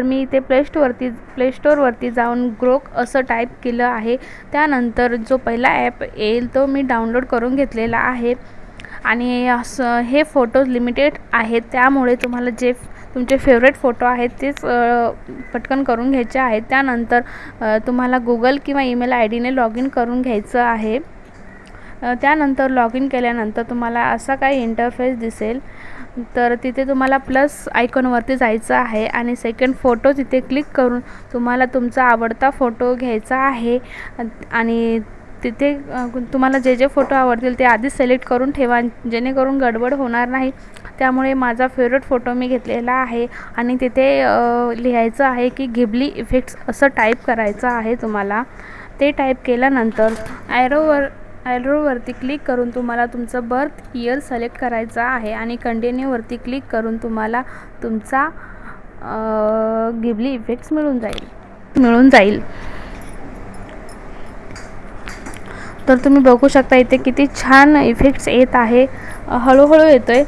मी इथे प्ले स्टोअरवरती जाऊन ग्रोक असं टाईप केलं आहे. त्यानंतर जो पहिला ॲप येईल तो मी डाउनलोड करून घेतलेला आहे. आणि असं हे फोटोज लिमिटेड आहेत, त्यामुळे तुम्हाला जे तुमचे फेवरेट फोटो आहेत तेच पटकन करून घ्यायचे आहेत. त्यानंतर तुम्हाला गुगल किंवा ईमेल आय डीने लॉग इन करून घ्यायचं आहे. त्यानंतर लॉग इन केल्यानंतर तुम्हाला असा काही इंटरफेस दिसेल. तर तिथे तुम्हाला प्लस आयकॉनवरती जायचं आहे आणि सेकंड फोटो तिथे क्लिक करून तुम्हाला तुमचा आवडता फोटो घ्यायचा आहे. आणि तिथे तुम्हाला जे जे फोटो आवडतील ते आधीच सिलेक्ट करून ठेवा, जेणेकरून गडबड होणार नाही. त्यामुळे माझा फेवरेट फोटो मी घेतलेला आहे आणि तिथे लिहायचं आहे की घिबली इफेक्ट्स असं टाईप करायचं आहे तुम्हाला. ते टाईप केल्यानंतर ॲरोवरती क्लिक करून तुम्हाला तुमचं बर्थ इयर सिलेक्ट करायचं आहे आणि कंटिन्यूवरती क्लिक करून तुम्हाला तुमचा घिबली इफेक्ट्स मिळून जाईल. तर तुम्ही बघू शकता इथे किती छान इफेक्ट्स येत आहे, हळूहळू येतोय.